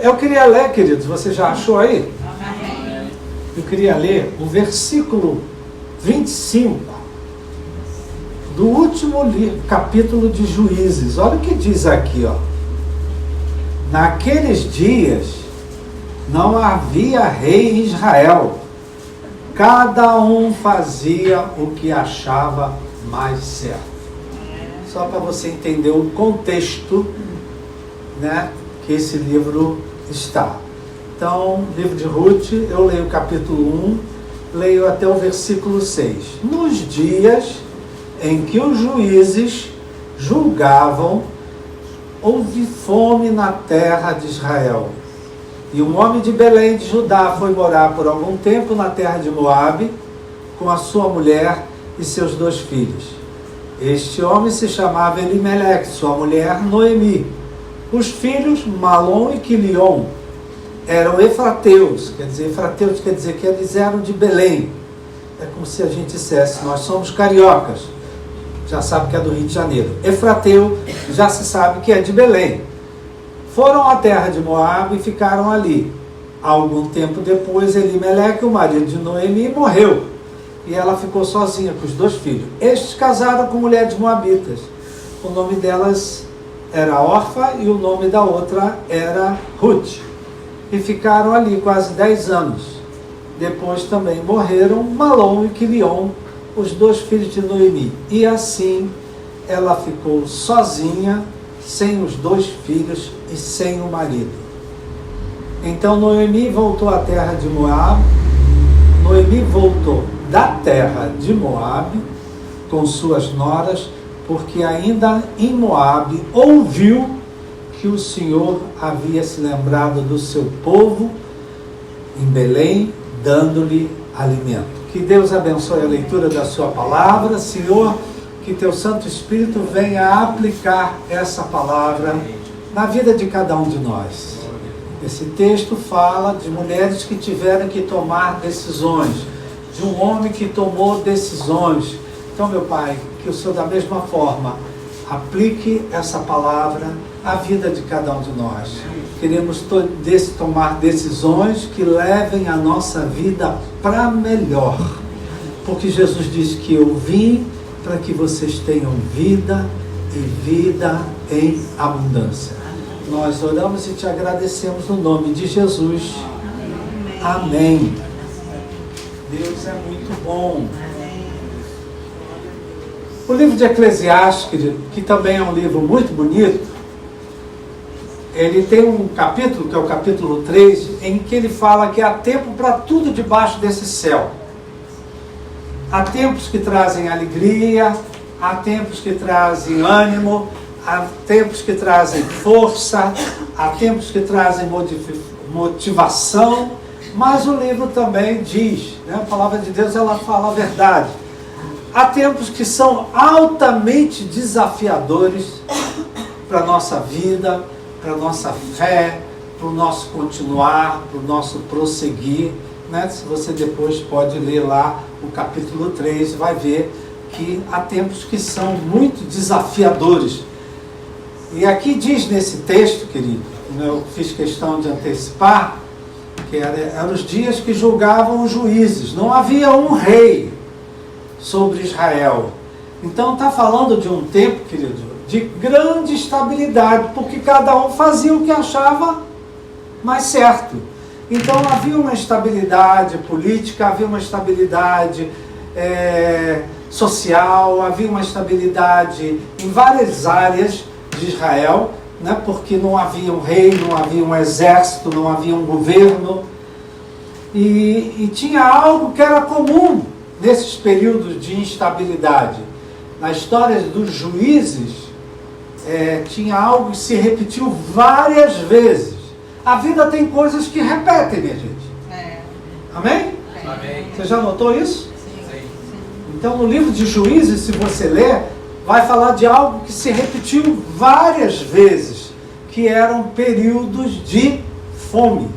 Eu queria ler, queridos, você já achou aí? Amém. Eu queria ler o versículo 25 do último capítulo de Juízes. Olha o que diz aqui, ó. Naqueles dias não havia rei em Israel. Cada um fazia o que achava mais certo. Só para você entender o contexto, né, que esse livro está. Então, livro de Ruth, eu leio o capítulo 1, leio até o versículo 6. Nos dias em que os juízes julgavam, houve fome na terra de Israel. E um homem de Belém de Judá foi morar por algum tempo na terra de Moabe, com a sua mulher e seus 2 filhos. Este homem se chamava Elimeleque, sua mulher Noemi. Os filhos Malom e Quilion eram efrateus, quer dizer que eles eram de Belém. É como se a gente dissesse, nós somos cariocas, já sabe que é do Rio de Janeiro. Efrateu já se sabe que é de Belém. Foram à terra de Moabe e ficaram ali. Algum tempo depois, Elimeleque, o marido de Noemi, morreu. E ela ficou sozinha com os 2 filhos. Estes casaram com mulheres moabitas. O nome delas era Orfa e o nome da outra era Ruth. E ficaram ali quase 10 anos. Depois também morreram Malom e Quilion, os 2 filhos de Noemi. E assim ela ficou sozinha, sem os 2 filhos e sem o marido. Então Noemi voltou à terra de Moabe. Noemi voltou da terra de Moabe com suas noras, porque ainda em Moabe ouviu que o Senhor havia se lembrado do seu povo em Belém, dando-lhe alimento. Que Deus abençoe a leitura da sua palavra, Senhor, que teu Santo Espírito venha aplicar essa palavra na vida de cada um de nós. Esse texto fala de mulheres que tiveram que tomar decisões, de um homem que tomou decisões. Então, meu Pai, que o Senhor da mesma forma aplique essa palavra à vida de cada um de nós. Queremos tomar decisões que levem a nossa vida para melhor. Porque Jesus disse que eu vim para que vocês tenham vida e vida em abundância. Nós oramos e te agradecemos no nome de Jesus. Amém. Deus é muito bom. O livro de Eclesiastes, que também é um livro muito bonito, ele tem um capítulo, que é o capítulo 3, em que ele fala que há tempo para tudo debaixo desse céu. Há tempos que trazem alegria, há tempos que trazem ânimo, há tempos que trazem força, há tempos que trazem motivação, mas o livro também diz, né, a palavra de Deus, ela fala a verdade. Há tempos que são altamente desafiadores para a nossa vida, para a nossa fé, para o nosso continuar, para o nosso prosseguir, né? Se você depois pode ler lá o capítulo 3, vai ver que há tempos que são muito desafiadores. E aqui diz nesse texto, querido, eu fiz questão de antecipar, que eram os dias que julgavam os juízes. Não havia um rei sobre Israel. Então está falando de um tempo, querido, de grande estabilidade, porque cada um fazia o que achava mais certo. Então havia uma estabilidade política, havia uma estabilidade social, havia uma estabilidade em várias áreas de Israel, né? Porque não havia um rei, não havia um exército, não havia um governo, e tinha algo que era comum nesses períodos de instabilidade. Na história dos juízes, tinha algo que se repetiu várias vezes. A vida tem coisas que repetem, minha gente. Amém? Amém. Você já notou isso? Sim. Então, no livro de Juízes, se você ler, vai falar de algo que se repetiu várias vezes, que eram períodos de fome,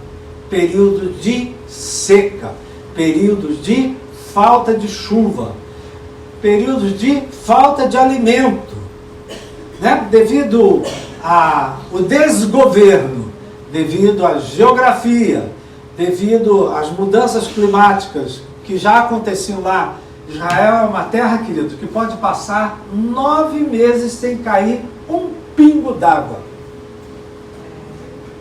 períodos de seca, períodos de falta de chuva, períodos de falta de alimento, né? Devido ao desgoverno devido à geografia, devido às mudanças climáticas que já aconteciam lá. Israel é uma terra, querido, que pode passar 9 meses sem cair um pingo d'água.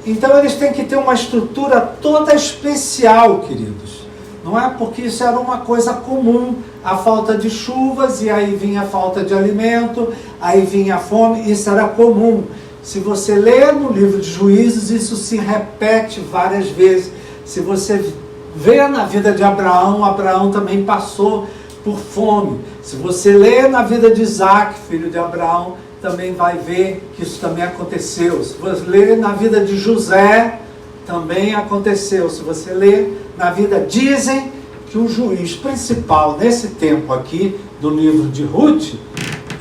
Então eles têm que ter uma estrutura toda especial, queridos. Não é porque isso era uma coisa comum, a falta de chuvas, e aí vinha a falta de alimento, aí vinha a fome, isso era comum. Se você ler no livro de Juízes, isso se repete várias vezes. Se você vê na vida de Abraão, Abraão também passou por fome. Se você ler na vida de Isaac, filho de Abraão, também vai ver que isso também aconteceu. Se você ler na vida de José, também aconteceu. Se você ler na vida, dizem que o juiz principal nesse tempo aqui, do livro de Ruth,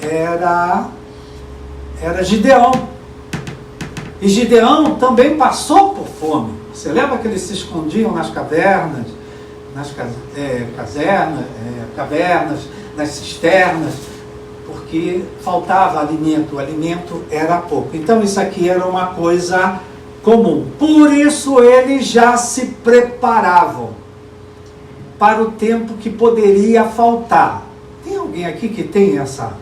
era Gideão. E Gideão também passou por fome. Você lembra que eles se escondiam nas cavernas, cavernas, nas cisternas, porque faltava alimento, o alimento era pouco. Então isso aqui era uma coisa comum. Por isso eles já se preparavam para o tempo que poderia faltar. Tem alguém aqui que tem essa?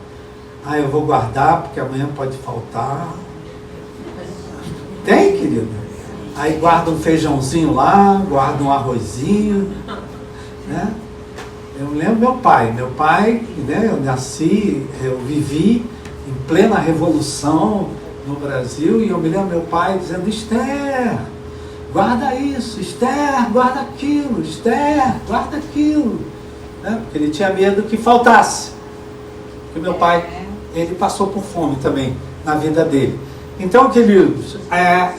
Eu vou guardar porque amanhã pode faltar. Tem, querido? Aí guarda um feijãozinho lá, guarda um arrozinho, né? Eu lembro meu pai, né, eu nasci, eu vivi em plena revolução no Brasil, e eu me lembro meu pai dizendo: Esther, guarda isso, Esther, guarda aquilo, Esther, guarda aquilo, né? Porque ele tinha medo que faltasse, porque meu pai, ele passou por fome também na vida dele. Então, queridos,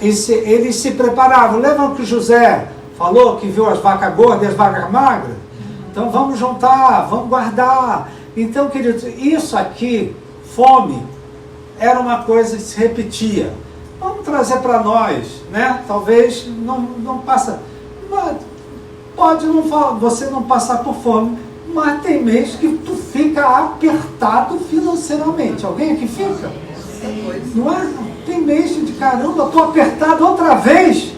eles se preparavam. Lembram que José falou que viu as vacas gordas e as vacas magras? Então vamos juntar, vamos guardar. Então, queridos, isso aqui, fome, era uma coisa que se repetia. Vamos trazer para nós, né? Talvez não passa, pode não, você não passar por fome, mas tem mês que tu fica apertado financeiramente. Alguém aqui fica? Não é? Tem mês de caramba, estou apertado outra vez.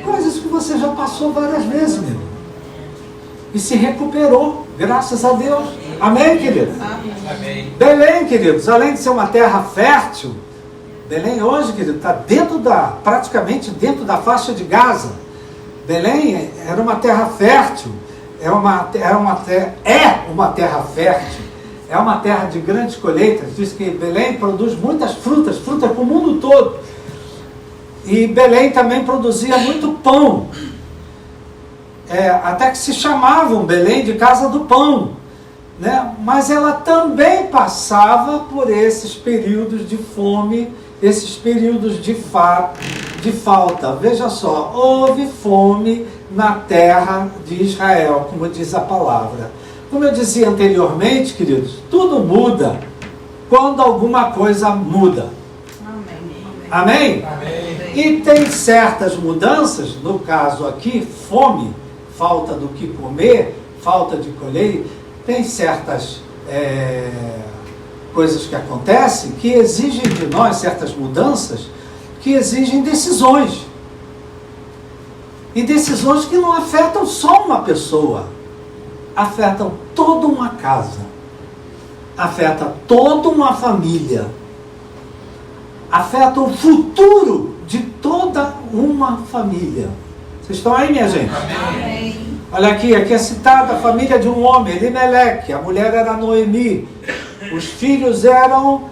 Coisas que você já passou várias vezes, meu. E se recuperou, graças a Deus. Amém, queridos? Amém. Belém, queridos, além de ser uma terra fértil, Belém hoje, querido, está praticamente dentro da faixa de Gaza. Belém era uma terra fértil, é uma terra fértil. É uma terra de grandes colheitas. Diz que Belém produz muitas frutas para o mundo todo. E Belém também produzia muito pão. Até que se chamavam Belém de casa do pão. Né? Mas ela também passava por esses períodos de fome, esses períodos de falta. Veja só, houve fome na terra de Israel, como diz a palavra. Como eu dizia anteriormente, queridos, tudo muda quando alguma coisa muda. Amém? Amém? E tem certas mudanças, no caso aqui, fome, falta do que comer, falta de colher, tem certas coisas que acontecem que exigem de nós, certas mudanças, que exigem decisões. E decisões que não afetam só uma pessoa, afetam toda uma casa, afeta toda uma família, afeta o futuro de toda uma família. Vocês estão aí, minha gente? Amém. Olha aqui é citada a família de um homem, Elimeleque, a mulher era Noemi, os filhos eram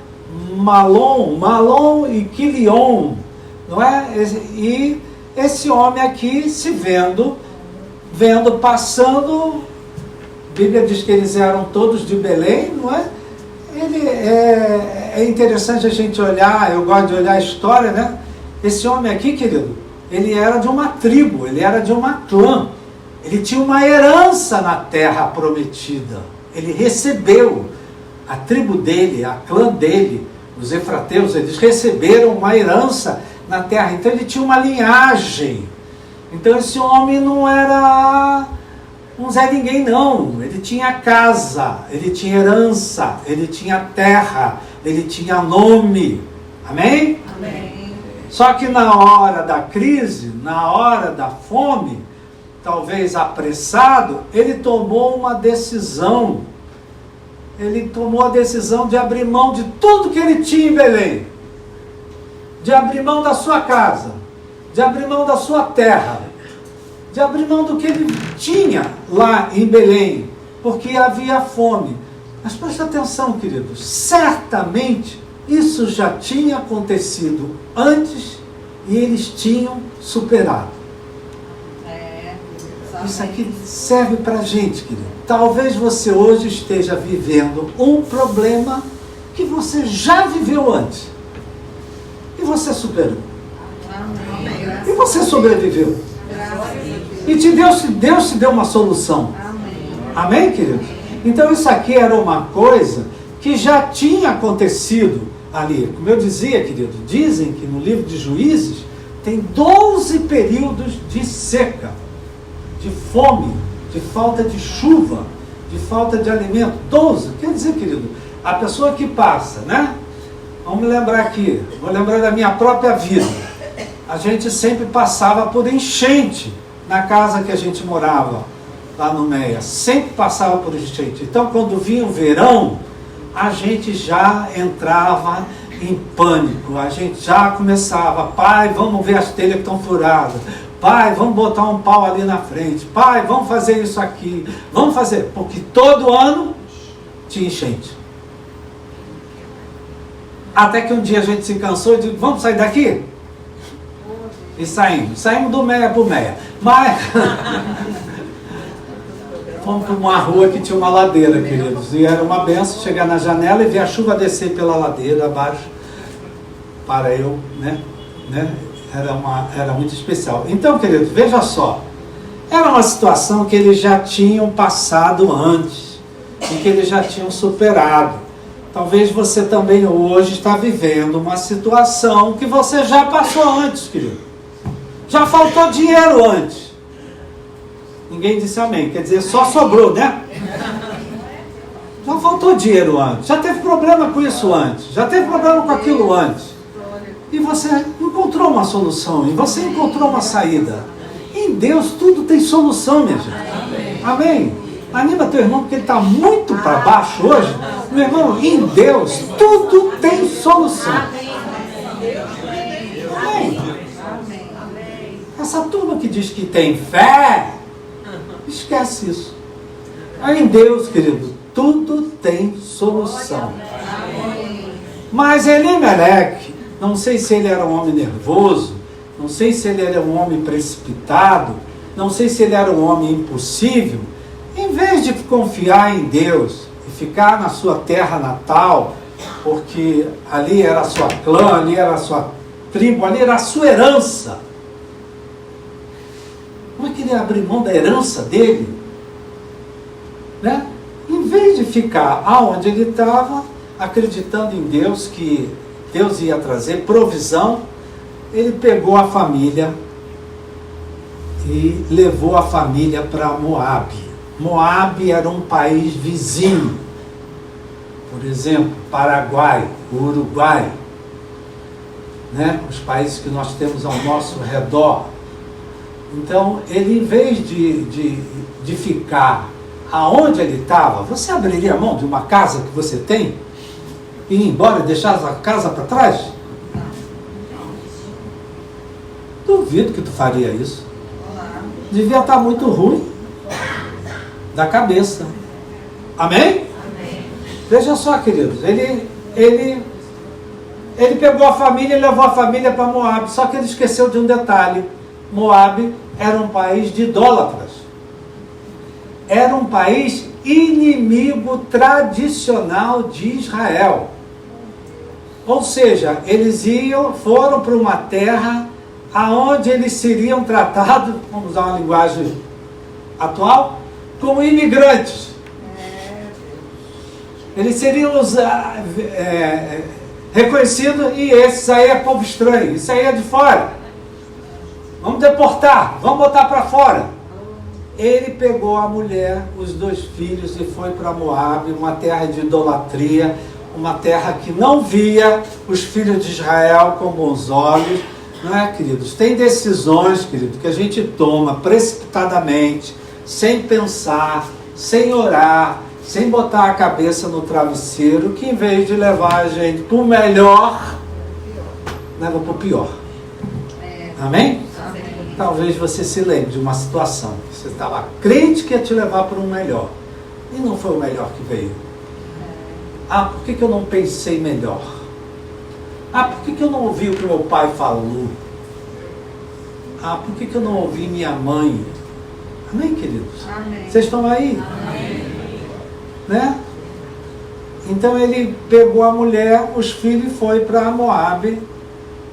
Malom e Quilion, não é? E esse homem aqui se vendo passando. A Bíblia diz que eles eram todos de Belém, não é? É interessante a gente olhar, eu gosto de olhar a história, né? Esse homem aqui, querido, ele era de uma tribo, ele era de uma clã, ele tinha uma herança na terra prometida, ele recebeu, a tribo dele, a clã dele, os efrateus, eles receberam uma herança na terra, então ele tinha uma linhagem. Então esse homem não era um Zé Ninguém, não. Ele tinha casa, ele tinha herança, ele tinha terra, ele tinha nome. Amém? Amém. Só que na hora da crise, na hora da fome, talvez apressado, ele tomou uma decisão. Ele tomou a decisão de abrir mão de tudo que ele tinha em Belém. De abrir mão da sua casa, de abrir mão da sua terra, de abrir mão do que ele tinha lá em Belém, porque havia fome. Mas preste atenção, queridos, certamente isso já tinha acontecido antes e eles tinham superado. Isso aqui serve para a gente, querido. Talvez você hoje esteja vivendo um problema que você já viveu antes. E você superou. E você sobreviveu. E Deus te deu uma solução. Amém, querido? Então isso aqui era uma coisa que já tinha acontecido ali. Como eu dizia, querido, dizem que no livro de Juízes tem 12 períodos de seca, de fome, de falta de chuva, de falta de alimento. 12, quer dizer, querido, a pessoa que passa, né? Vamos lembrar aqui, vou lembrar da minha própria vida. A gente sempre passava por enchente na casa que a gente morava, lá no Meia. Sempre passava por enchente. Então, quando vinha o verão, a gente já entrava em pânico. A gente já começava, pai, vamos ver as telhas que estão furadas. Pai, vamos botar um pau ali na frente. Pai, vamos fazer isso aqui. Vamos fazer, porque todo ano tinha enchente. Até que um dia a gente se cansou e disse, vamos sair daqui? E saímos do Meia para o Meia. Mas fomos para uma rua que tinha uma ladeira, queridos. E era uma benção chegar na janela e ver a chuva descer pela ladeira abaixo. Para eu, né? Era muito especial. Então, queridos, veja só. Era uma situação que eles já tinham passado antes. E que eles já tinham superado. Talvez você também hoje está vivendo uma situação que você já passou antes, querido. Já faltou dinheiro antes. Ninguém disse amém. Quer dizer, só sobrou, né? Já faltou dinheiro antes. Já teve problema com isso antes. Já teve problema com aquilo antes. E você encontrou uma solução. E você encontrou uma saída. Em Deus tudo tem solução, minha gente. Amém? Anima teu irmão, porque ele está muito para baixo hoje. Meu irmão, em Deus tudo tem solução. Amém? Essa turma que diz que tem fé, esquece isso. Em Deus, querido, tudo tem solução. Mas Elimeleque, não sei se ele era um homem nervoso, não sei se ele era um homem precipitado, não sei se ele era um homem impossível. Em vez de confiar em Deus e ficar na sua terra natal, porque ali era a sua clã, ali era a sua tribo, ali era a sua herança. Como é que ele ia abrir mão da herança dele? Né? Em vez de ficar aonde ele estava, acreditando em Deus, que Deus ia trazer provisão, ele pegou a família e levou a família para Moabe. Moabe era um país vizinho. Por exemplo, Paraguai, Uruguai, né? Os países que nós temos ao nosso redor. Então, ele, em vez de ficar aonde ele estava, você abriria a mão de uma casa que você tem e ir embora e deixar a casa para trás? Duvido que tu faria isso. Devia estar muito ruim da cabeça. Amém? Amém? Veja só, queridos, ele pegou a família e levou a família para Moabe, só que ele esqueceu de um detalhe. Moabe era um país de idólatras. Era um país inimigo tradicional de Israel. Ou seja, eles foram para uma terra aonde eles seriam tratados, vamos usar uma linguagem atual, como imigrantes. Eles seriam reconhecidos, e esses aí é povo estranho, isso aí é de fora. Vamos deportar, vamos botar para fora. Ele pegou a mulher, os 2 filhos e foi para Moabe, uma terra de idolatria, uma terra que não via os filhos de Israel com bons olhos, Não é, queridos? Tem decisões, querido, que a gente toma precipitadamente, sem pensar, sem orar, sem botar a cabeça no travesseiro, que em vez de levar a gente para o melhor, leva para o pior. Amém? Talvez você se lembre de uma situação. Você estava crente que ia te levar para um melhor. E não foi o melhor que veio. Ah, por que eu não pensei melhor? Ah, por que eu não ouvi o que meu pai falou? Ah, por que eu não ouvi minha mãe? Amém, queridos? Amém. Vocês estão aí? Amém. Né? Então ele pegou a mulher, os filhos e foi para Moabe.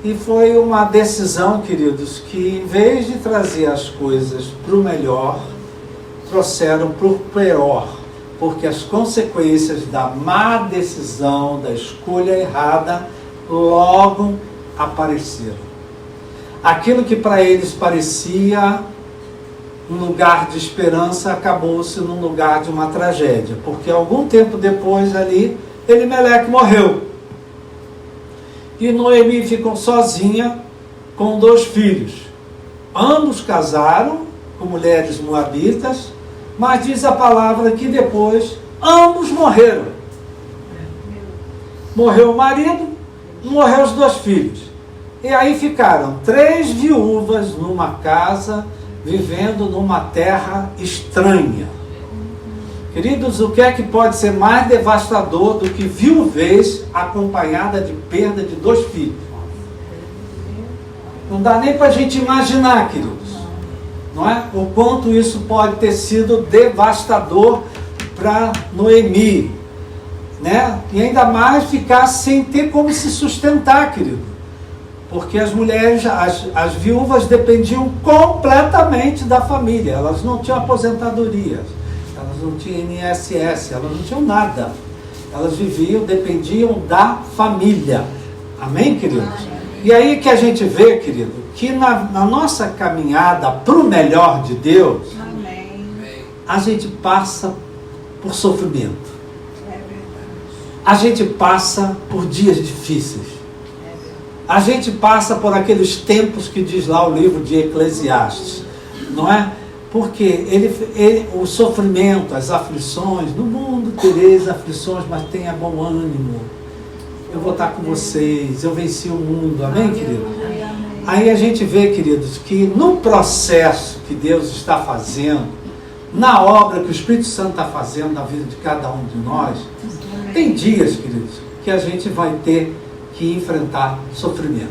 E foi uma decisão, queridos, que em vez de trazer as coisas para o melhor, trouxeram para o pior. Porque as consequências da má decisão, da escolha errada, logo apareceram. Aquilo que para eles parecia um lugar de esperança, acabou-se num lugar de uma tragédia. Porque algum tempo depois ali, Elimeleque morreu. E Noemi ficou sozinha com 2 filhos. Ambos casaram com mulheres moabitas, mas diz a palavra que depois ambos morreram. Morreu o marido, morreu os 2 filhos. E aí ficaram 3 viúvas numa casa, vivendo numa terra estranha. Queridos, o que é que pode ser mais devastador do que viuvez acompanhada de perda de 2 filhos? Não dá nem para a gente imaginar, queridos, não é? O quanto isso pode ter sido devastador para Noemi, né? E ainda mais ficar sem ter como se sustentar, querido. Porque as mulheres, as viúvas dependiam completamente da família, elas não tinham aposentadoria. Elas não tinham INSS, elas não tinham nada. Elas viviam, dependiam da família. Amém, queridos? E aí que a gente vê, querido, que na nossa caminhada para o melhor de Deus, a gente passa por sofrimento. A gente passa por dias difíceis. A gente passa por aqueles tempos que diz lá o livro de Eclesiastes, não é? Porque o sofrimento, as aflições, no mundo tereis aflições, mas tenha bom ânimo. Eu vou estar com vocês, eu venci o mundo. Amém, querido? Aí a gente vê, queridos, que no processo que Deus está fazendo, na obra que o Espírito Santo está fazendo na vida de cada um de nós, tem dias, queridos, que a gente vai ter que enfrentar sofrimento.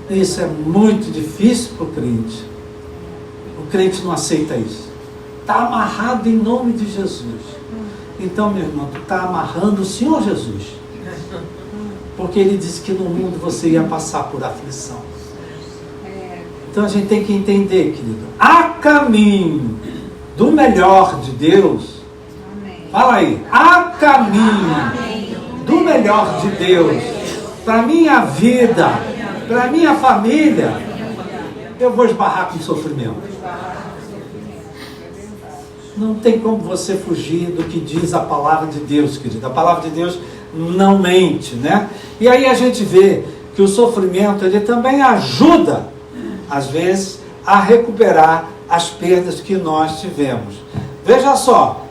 Isso é muito difícil para o crente. O crente não aceita isso. Está amarrado em nome de Jesus. Então, meu irmão, tu está amarrando o Senhor Jesus. Porque Ele disse que no mundo você ia passar por aflição. Então a gente tem que entender, querido. Há caminho do melhor de Deus. Fala aí. Há caminho do melhor de Deus para minha vida, para minha família. Eu vou esbarrar com sofrimento. Não tem como você fugir do que diz a palavra de Deus, querido. A palavra de Deus não mente, né? E aí a gente vê que o sofrimento, ele também ajuda, às vezes, a recuperar as perdas que nós tivemos. Veja só,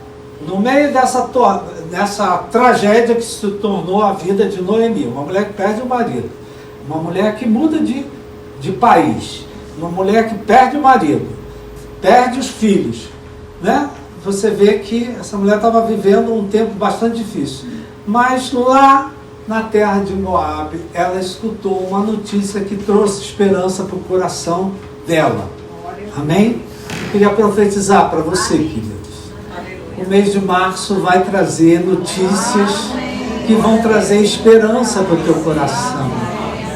no meio dessa tragédia que se tornou a vida de Noemi, uma mulher que perde o marido, uma mulher que muda de país, uma mulher que perde o marido, perde os filhos, né? Você vê que essa mulher estava vivendo um tempo bastante difícil. Mas lá na terra de Moabe, ela escutou uma notícia que trouxe esperança para o coração dela. Amém? Eu queria profetizar para você, queridos. O mês de março vai trazer notícias que vão trazer esperança para o teu coração.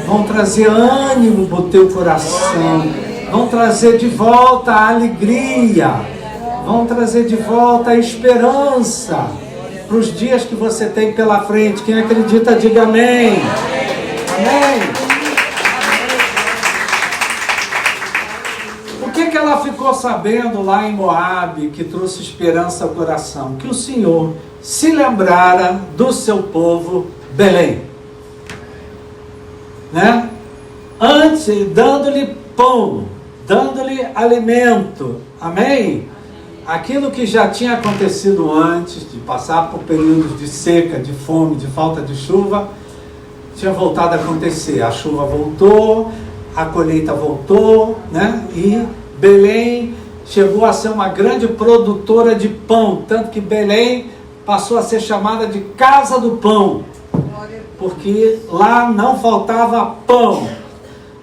Vão trazer ânimo para o teu coração. Vão trazer de volta a alegria. Vão trazer de volta a esperança para os dias que você tem pela frente. Quem acredita, diga amém. Amém. O que ela ficou sabendo lá em Moabe que trouxe esperança ao coração? Que o Senhor se lembrara do seu povo Belém. Né? antes, dando-lhe pão, dando-lhe alimento. Amém? Aquilo que já tinha acontecido antes de passar por períodos de seca, de fome, de falta de chuva, tinha voltado a acontecer. A chuva voltou, a colheita voltou, né? E Belém chegou a ser uma grande produtora de pão, tanto que Belém passou a ser chamada de Casa do Pão, porque lá não faltava pão.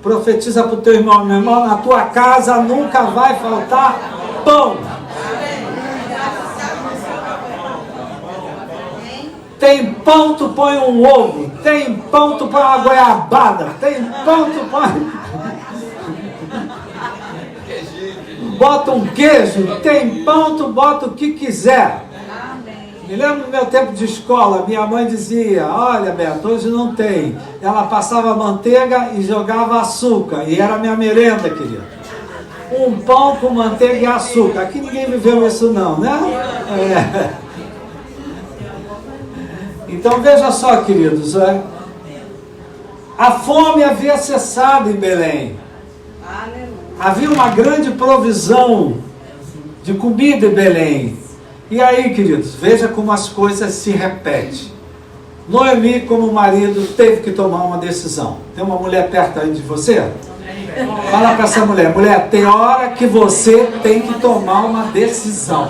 Profetiza para o teu irmão: meu irmão, na tua casa nunca vai faltar pão. Tem pão, tu põe um ovo. Tem pão, tu põe uma goiabada. Tem pão, tu põe... bota um queijo. Tem pão, tu bota o que quiser. Me lembro do meu tempo de escola, minha mãe dizia: olha, Beto, hoje não tem. Ela passava manteiga e jogava açúcar. E era a minha merenda, querido. Um pão com manteiga e açúcar. Aqui ninguém viveu isso não, né? É. Então veja só, queridos, a fome havia cessado em Belém. Havia uma grande provisão de comida em Belém. E aí, queridos, veja como as coisas se repetem. Noemi, como marido, teve que tomar uma decisão. Tem uma mulher perto aí de você? Fala para essa mulher: mulher, tem hora que você tem que tomar uma decisão.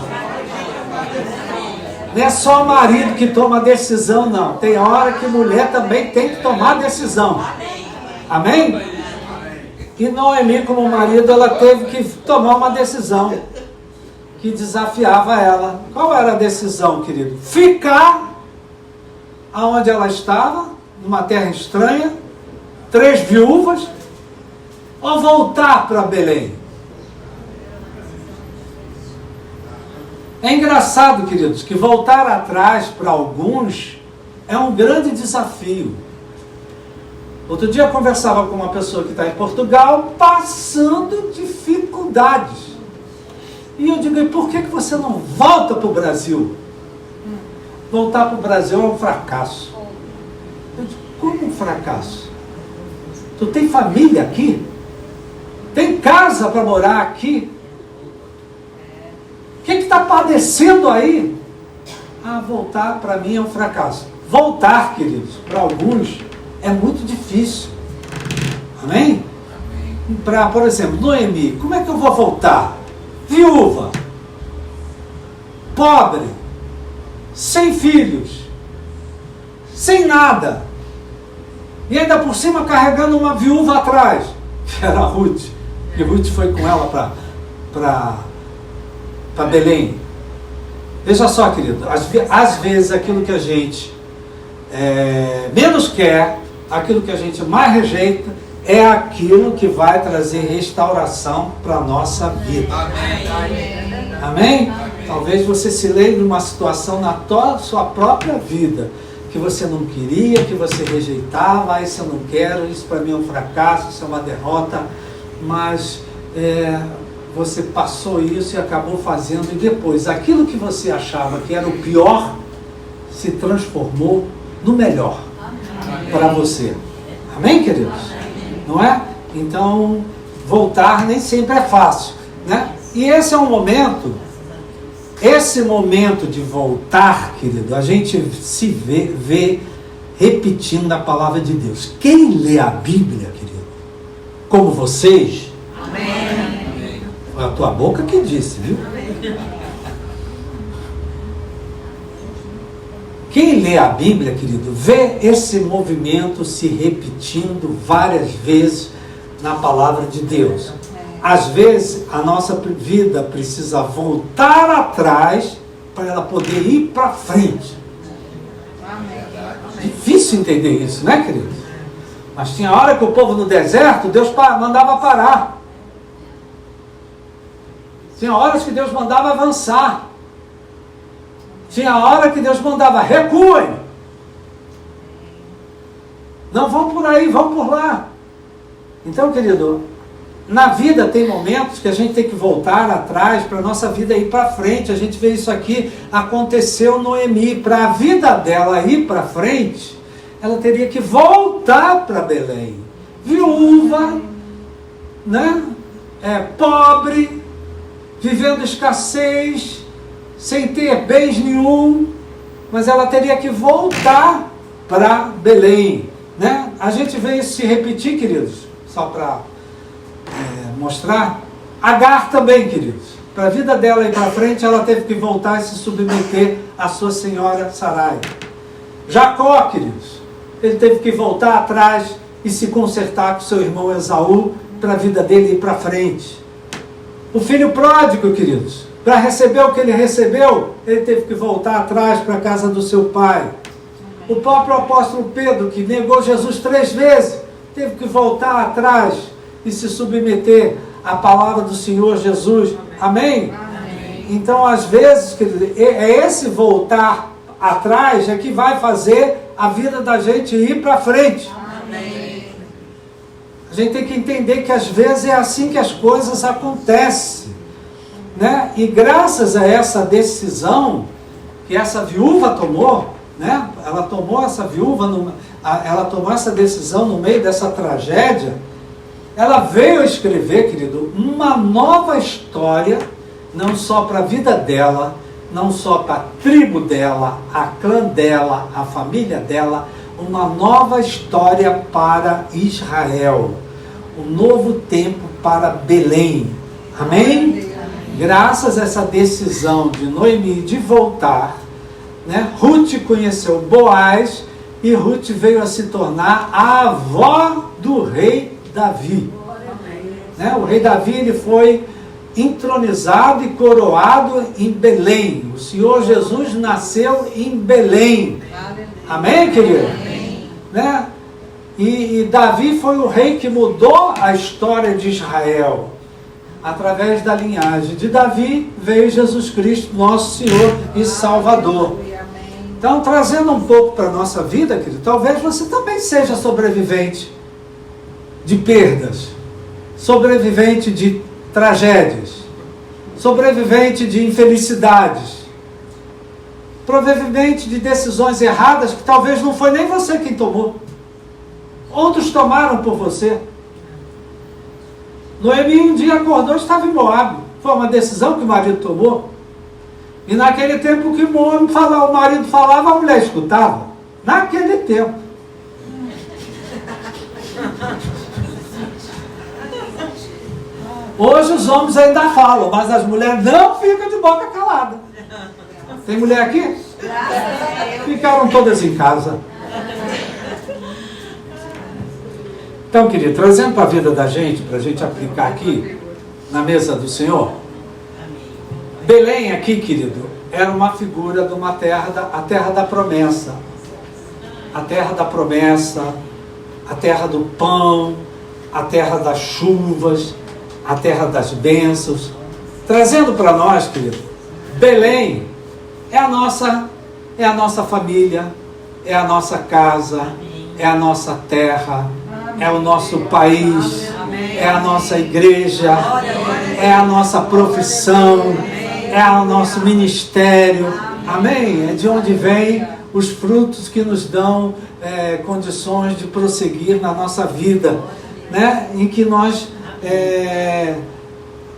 Não é só o marido que toma decisão, não. Tem hora que mulher também tem que tomar decisão. Amém? E Noemi, como marido, ela teve que tomar uma decisão que desafiava ela. Qual era a decisão, querido? Ficar aonde ela estava, numa terra estranha, 3 viúvas, ou voltar para Belém? É engraçado, queridos, que voltar atrás para alguns é um grande desafio. Outro dia eu conversava com uma pessoa que está em Portugal, passando dificuldades. E eu digo: e por que você não volta para o Brasil? Voltar para o Brasil é um fracasso. Eu digo: como um fracasso? Tu tem família aqui? Tem casa para morar aqui? O que está padecendo aí? Ah, voltar para mim é um fracasso. Voltar, queridos, para alguns é muito difícil. Amém? Para, por exemplo, Noemi, como é que eu vou voltar? Viúva, pobre, sem filhos, sem nada, e ainda por cima carregando uma viúva atrás, que era a Ruth, e Ruth foi com ela para Belém. Veja só, querido, às vezes aquilo que a gente menos quer, aquilo que a gente mais rejeita, é aquilo que vai trazer restauração para a nossa vida. Amém? Amém? Talvez você se lembre de uma situação na sua própria vida, que você não queria, que você rejeitava: isso eu não quero, isso para mim é um fracasso, isso é uma derrota, mas você passou isso e acabou fazendo, e depois aquilo que você achava que era o pior se transformou no melhor para você. Amém, queridos? Não é? Então, voltar nem sempre é fácil, né? E esse é um momento, esse momento de voltar, querido, a gente se vê repetindo a palavra de Deus. Quem lê a Bíblia, querido, como vocês, amém. Foi a tua boca que disse, viu? Quem lê a Bíblia, querido, vê esse movimento se repetindo várias vezes na palavra de Deus. Às vezes, a nossa vida precisa voltar atrás para ela poder ir para frente. Difícil entender isso, né, querido? Mas tinha hora que o povo no deserto, Deus mandava parar. Tinha horas que Deus mandava avançar. Tinha hora que Deus mandava: recuem. Não vão por aí, vão por lá. Então, querido, na vida tem momentos que a gente tem que voltar atrás para a nossa vida ir para frente. A gente vê isso aqui, aconteceu Noemi. Para a vida dela ir para frente, ela teria que voltar para Belém. viúva, né? Pobre, vivendo escassez, sem ter bens nenhum, mas ela teria que voltar para Belém, né? A gente vê isso se repetir, queridos, só para mostrar. Agar também, queridos, para a vida dela ir para frente, ela teve que voltar e se submeter à sua senhora Sarai. Jacó, queridos, ele teve que voltar atrás e se consertar com seu irmão Esaú para a vida dele ir para frente. O filho pródigo, queridos, para receber o que ele recebeu, ele teve que voltar atrás para a casa do seu pai. O próprio apóstolo Pedro, que negou Jesus 3 vezes, teve que voltar atrás e se submeter à palavra do Senhor Jesus. Amém? Amém. Então, às vezes, querido, esse voltar atrás é que vai fazer a vida da gente ir para frente. Amém. A gente tem que entender que às vezes é assim que as coisas acontecem, né? E graças a essa decisão que essa viúva tomou, né? Ela tomou essa decisão no meio dessa tragédia. Ela veio escrever, querido, uma nova história, não só para a vida dela, não só para a tribo dela, a clã dela, a família dela, uma nova história para Israel, um novo tempo para Belém. Amém? Graças a essa decisão de Noemi de voltar, né, Ruth conheceu Boaz e Ruth veio a se tornar a avó do rei Davi. Né? O rei Davi, ele foi entronizado e coroado em Belém. O Senhor Jesus nasceu em Belém. Amém, querido? Amém. Né? E Davi foi o rei que mudou a história de Israel. Através da linhagem de Davi veio Jesus Cristo, nosso Senhor e Salvador. Então, trazendo um pouco para a nossa vida, querido, talvez você também seja sobrevivente de perdas, sobrevivente de tragédias, sobrevivente de infelicidades, provavelmente de decisões erradas que talvez não foi nem você quem tomou. Outros tomaram por você. Noemi um dia acordou e estava em Moabe. Foi uma decisão que o marido tomou. E naquele tempo que o marido falava, a mulher escutava. Naquele tempo. Hoje os homens ainda falam, mas as mulheres não ficam de boca calada. Tem mulher aqui? Ficaram todas em casa. Então, querido, trazendo para a vida da gente, para a gente aplicar aqui, na mesa do Senhor, Belém aqui, querido, era uma figura de uma terra, a terra da promessa. A terra da promessa, a terra do pão, a terra das chuvas, a terra das bênçãos. Trazendo para nós, querido, Belém é a nossa família, é a nossa casa, é a nossa terra, é o nosso país, é a nossa igreja, é a nossa profissão, é o nosso ministério. Amém? É de onde vem os frutos que nos dão condições de prosseguir na nossa vida, né? Em que nós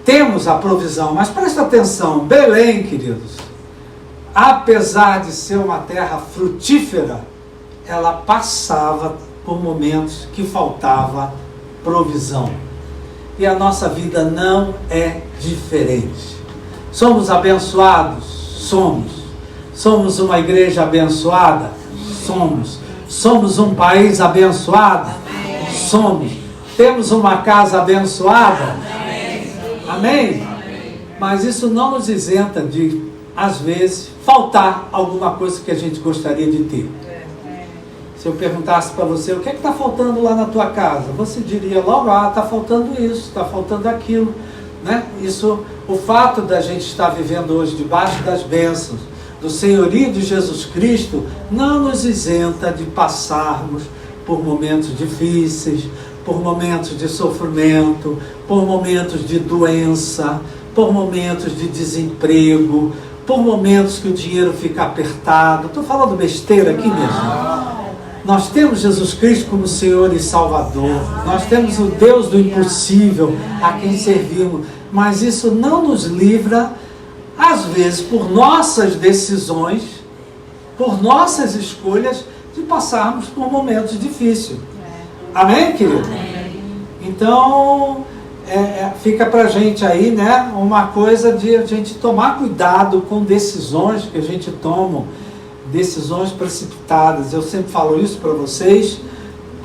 temos a provisão. Mas presta atenção, Belém, queridos, apesar de ser uma terra frutífera, ela passava por momentos que faltava provisão. E a nossa vida não é diferente. Somos abençoados? Somos. Somos uma igreja abençoada? Somos. Somos um país abençoado? Somos. Temos uma casa abençoada? Amém? Mas isso não nos isenta de, às vezes, faltar alguma coisa que a gente gostaria de ter. Se eu perguntasse para você, o que está faltando lá na tua casa? Você diria logo, está faltando isso, está faltando aquilo. Né? Isso, o fato da gente estar vivendo hoje debaixo das bênçãos do senhorio de Jesus Cristo, não nos isenta de passarmos por momentos difíceis, por momentos de sofrimento, por momentos de doença, por momentos de desemprego, por momentos que o dinheiro fica apertado. Estou falando besteira aqui mesmo? Nós temos Jesus Cristo como Senhor e Salvador. Nós temos o Deus do impossível a quem servimos. Mas isso não nos livra, às vezes, por nossas decisões, por nossas escolhas, de passarmos por momentos difíceis. Amém, querido? Então, fica pra gente aí, né, uma coisa de a gente tomar cuidado com decisões que a gente toma, decisões precipitadas. Eu sempre falo isso para vocês,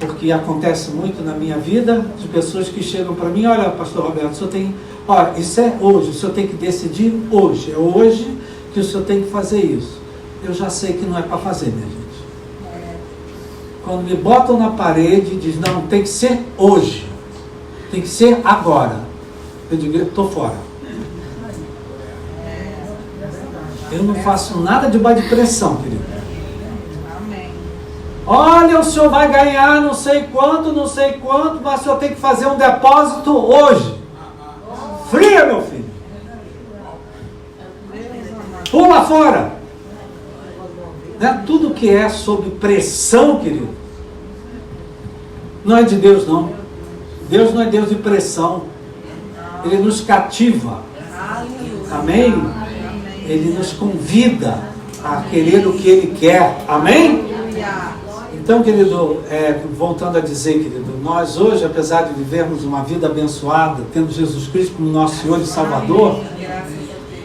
porque acontece muito na minha vida, de pessoas que chegam para mim: olha, pastor Roberto, o senhor tem, olha, isso é hoje, o senhor tem que decidir hoje, é hoje que o senhor tem que fazer isso. Eu já sei que não é para fazer, minha gente. Quando me botam na parede e dizem: não, tem que ser hoje, tem que ser agora, eu digo: eu estou fora. Eu não faço nada debaixo de pressão, querido. Amém. Olha, o senhor vai ganhar não sei quanto, mas o senhor tem que fazer um depósito hoje. Fria, meu filho. Pula fora. Né? Tudo que é sob pressão, querido, não é de Deus, não. Deus não é Deus de pressão. Ele nos cativa. Amém? Ele nos convida a querer o que Ele quer. Amém? Então, querido, voltando a dizer, querido, nós hoje, apesar de vivermos uma vida abençoada, tendo Jesus Cristo como nosso Senhor e Salvador,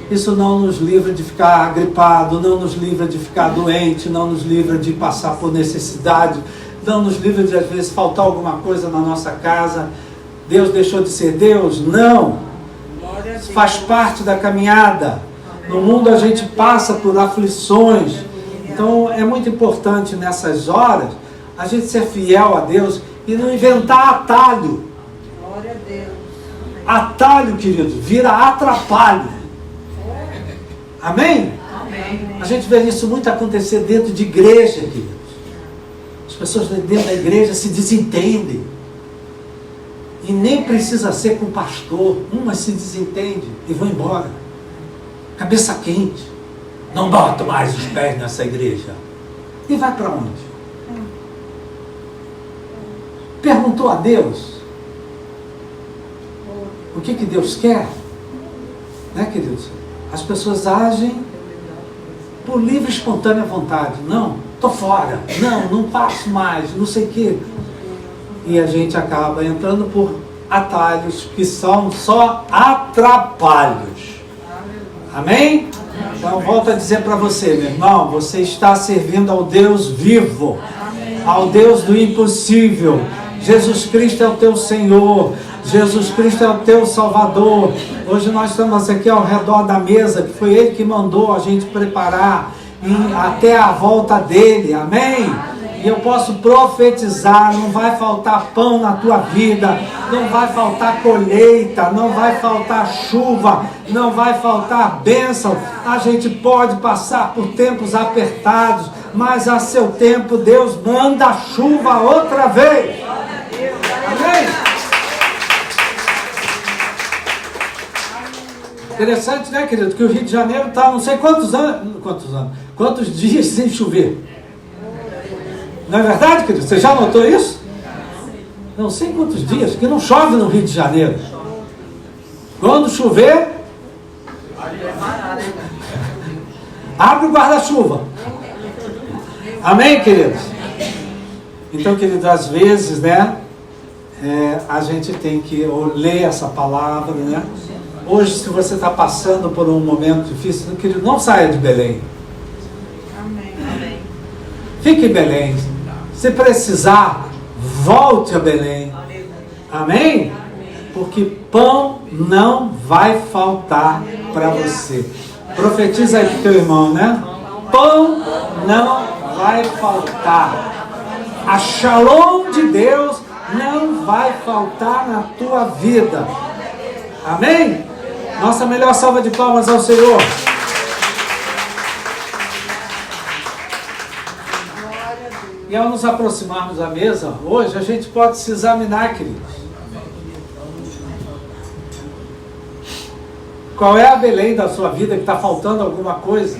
isso não nos livra de ficar gripado, não nos livra de ficar doente, não nos livra de passar por necessidade, não nos livra de, às vezes, faltar alguma coisa na nossa casa. Deus deixou de ser Deus? Não. Isso faz parte da caminhada. No mundo a gente passa por aflições. Então é muito importante nessas horas a gente ser fiel a Deus e não inventar atalho. Glória a Deus. Atalho, querido, vira atrapalho. Amém? Amém? A gente vê isso muito acontecer dentro de igreja, queridos. As pessoas dentro da igreja se desentendem. E nem precisa ser com o pastor. Umas se desentendem e vão embora. Cabeça quente. Não boto mais os pés nessa igreja. E vai para onde? Perguntou a Deus o que Deus quer? Né, queridos? As pessoas agem por livre e espontânea vontade. Não, estou fora. Não faço mais, não sei o quê. E a gente acaba entrando por atalhos que são só atrapalhos. Amém? Então volto a dizer para você, meu irmão, você está servindo ao Deus vivo, ao Deus do impossível. Jesus Cristo é o teu Senhor, Jesus Cristo é o teu Salvador. Hoje nós estamos aqui ao redor da mesa, que foi Ele que mandou a gente preparar até a volta dEle, amém? E eu posso profetizar: não vai faltar pão na tua vida, não vai faltar colheita, não vai faltar chuva, não vai faltar bênção. A gente pode passar por tempos apertados, mas a seu tempo Deus manda a chuva outra vez. Amém? Interessante, né, querido? Que o Rio de Janeiro está não sei quantos dias sem chover. Não é verdade, querido? Você já notou isso? Não sei quantos dias, que não chove no Rio de Janeiro. Quando chover, abre o guarda-chuva. Amém, queridos? Então, queridos, às vezes, né, a gente tem que ler essa palavra, né? Hoje, se você está passando por um momento difícil, querido, não saia de Belém. Fique em Belém. Se precisar, volte a Belém. Amém? Porque pão não vai faltar para você. Profetiza aí para o teu irmão, né? Pão não vai faltar. A shalom de Deus não vai faltar na tua vida. Amém? Nossa melhor salva de palmas ao Senhor. E ao nos aproximarmos da mesa, hoje a gente pode se examinar, queridos. Qual é a Belém da sua vida que está faltando alguma coisa?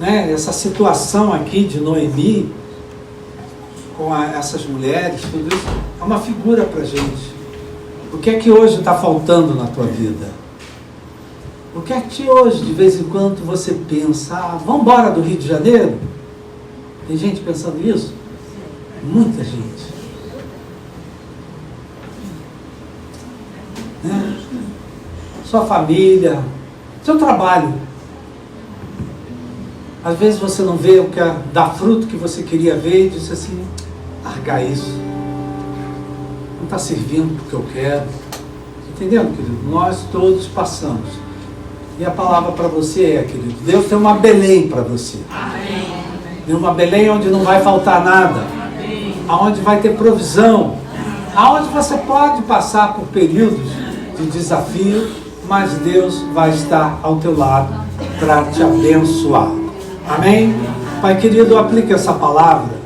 né, essa situação aqui de Noemi, com essas mulheres, tudo isso, é uma figura para a gente. O que é que hoje está faltando na tua vida? O que é que hoje, de vez em quando, você pensa, vamos embora do Rio de Janeiro? Tem gente pensando nisso? Muita gente. Né? Sua família, seu trabalho. Às vezes você não vê o que dá fruto que você queria ver e diz assim, largar isso. Não está servindo porque eu quero. Entendeu, querido? Nós todos passamos. E a palavra para você é, querido, Deus tem uma Belém para você. Amém. Tem uma Belém onde não vai faltar nada. Amém. Aonde vai ter provisão. Aonde você pode passar por períodos de desafio, mas Deus vai estar ao teu lado para te abençoar. Amém? Pai querido, aplique essa palavra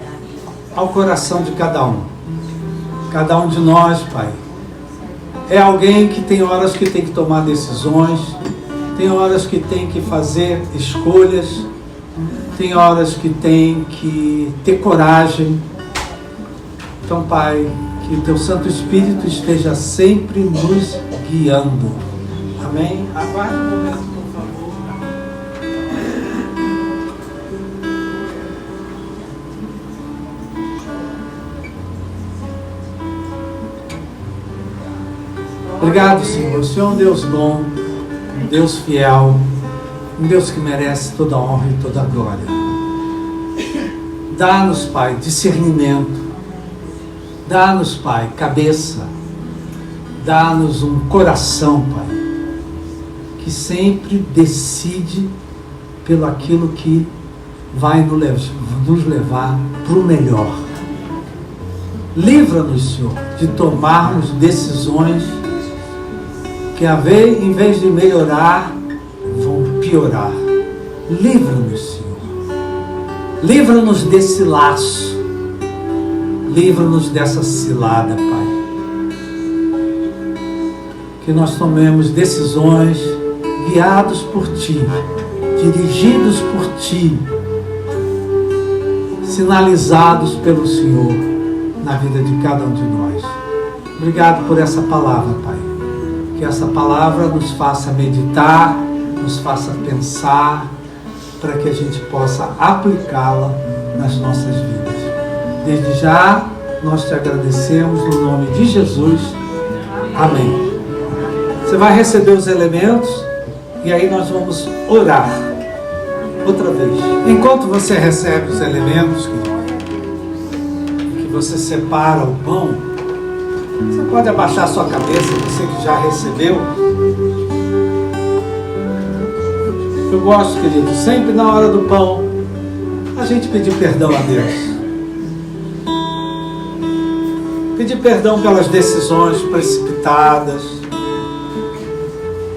ao coração de cada um. Cada um de nós, Pai, é alguém que tem horas que tem que tomar decisões, tem horas que tem que fazer escolhas, tem horas que tem que ter coragem. Então, Pai, que o Teu Santo Espírito esteja sempre nos guiando. Amém? Aguarde um momento, por favor. Obrigado, Senhor. O Senhor é um Deus bom, um Deus fiel, um Deus que merece toda a honra e toda a glória. Dá-nos, Pai, discernimento. Dá-nos, Pai, cabeça. Dá-nos um coração, Pai, que sempre decide pelo aquilo que vai nos levar para o melhor. Livra-nos, Senhor, de tomarmos decisões que, em vez de melhorar, vão piorar. Livra-nos, Senhor. Livra-nos desse laço. Livra-nos dessa cilada, Pai. Que nós tomemos decisões guiados por Ti, dirigidos por Ti, sinalizados pelo Senhor na vida de cada um de nós. Obrigado por essa palavra, Pai. Que essa palavra nos faça meditar, nos faça pensar, para que a gente possa aplicá-la nas nossas vidas. Desde já, nós te agradecemos no nome de Jesus. Amém. Você vai receber os elementos e aí nós vamos orar outra vez. Enquanto você recebe os elementos, que você separa o pão, você pode abaixar sua cabeça, você que já recebeu. Eu gosto, querido, sempre na hora do pão, a gente pedir perdão a Deus. Pedir perdão pelas decisões precipitadas.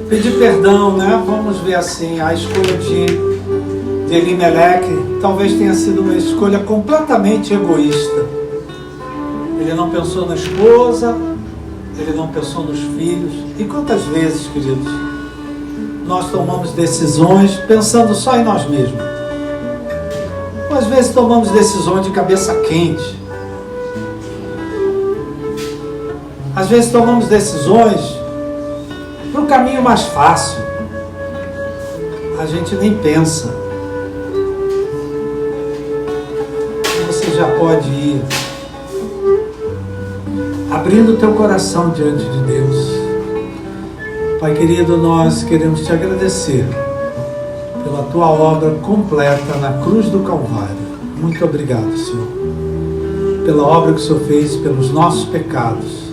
Pedir perdão, né? Vamos ver assim, a escolha de Elimeleque talvez tenha sido uma escolha completamente egoísta. Ele não pensou na esposa, ele não pensou nos filhos. E quantas vezes, queridos, nós tomamos decisões pensando só em nós mesmos? Ou às vezes tomamos decisões de cabeça quente. Às vezes tomamos decisões para o caminho mais fácil. A gente nem pensa. Você já pode ir abrindo o teu coração diante de Deus. Pai querido, nós queremos te agradecer pela tua obra completa na cruz do Calvário. Muito obrigado, Senhor, pela obra que o Senhor fez pelos nossos pecados.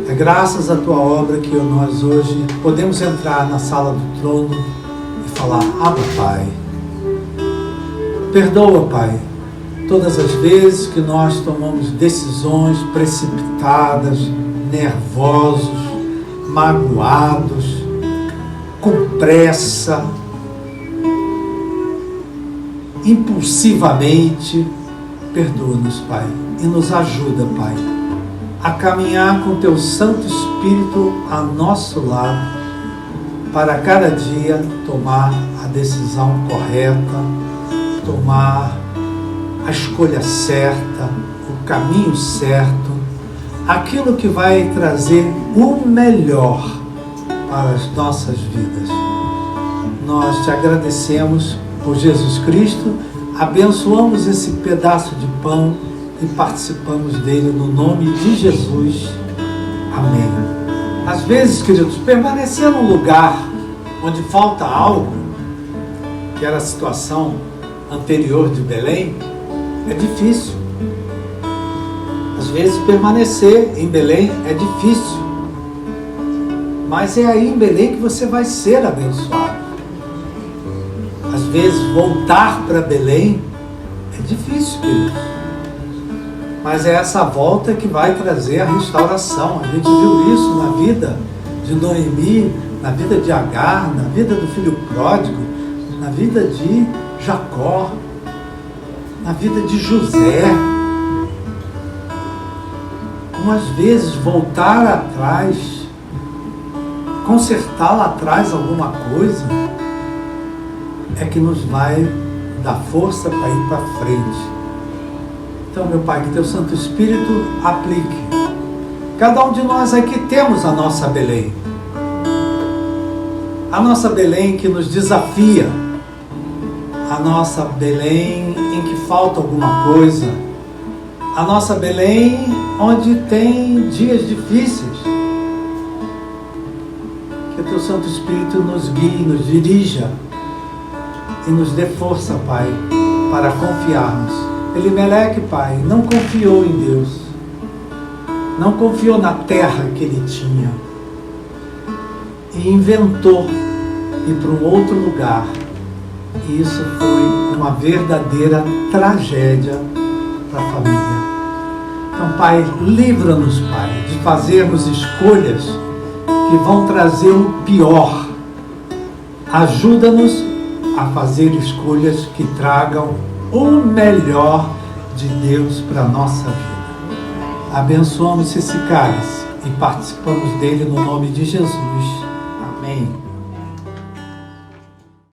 É graças à tua obra que nós hoje podemos entrar na sala do trono e falar: Abba, Pai. Perdoa, Pai, todas as vezes que nós tomamos decisões precipitadas, nervosos, magoados, com pressa, impulsivamente. Perdoa-nos, Pai, e nos ajuda, Pai, a caminhar com Teu Santo Espírito a nosso lado, para cada dia tomar a decisão correta, tomar a escolha certa, o caminho certo, aquilo que vai trazer o melhor para as nossas vidas. Nós te agradecemos por Jesus Cristo, abençoamos esse pedaço de pão e participamos dele no nome de Jesus. Amém. Às vezes, queridos, permanecer num lugar onde falta algo, que era a situação anterior de Belém, é difícil. Às vezes permanecer em Belém é difícil. Mas é aí em Belém que você vai ser abençoado. Às vezes voltar para Belém é difícil, queridos. Mas é essa volta que vai trazer a restauração. A gente viu isso na vida de Noemi, na vida de Agar, na vida do filho pródigo, na vida de Jacó, na vida de José. Umas vezes voltar atrás, consertar lá atrás alguma coisa, é que nos vai dar força para ir para frente. Então, meu Pai, que Teu Santo Espírito aplique. Cada um de nós aqui temos a nossa Belém. A nossa Belém que nos desafia. A nossa Belém em que falta alguma coisa. A nossa Belém onde tem dias difíceis. Que o Teu Santo Espírito nos guie, nos dirija e nos dê força, Pai, para confiarmos. Elimeleque, Pai, não confiou em Deus. Não confiou na terra que ele tinha. E inventou ir para um outro lugar. E isso foi uma verdadeira tragédia para a família. Então, Pai, livra-nos, Pai, de fazermos escolhas que vão trazer o pior. Ajuda-nos a fazer escolhas que tragam o melhor de Deus para a nossa vida. Abençoamos esse cálice e participamos dele no nome de Jesus. Amém.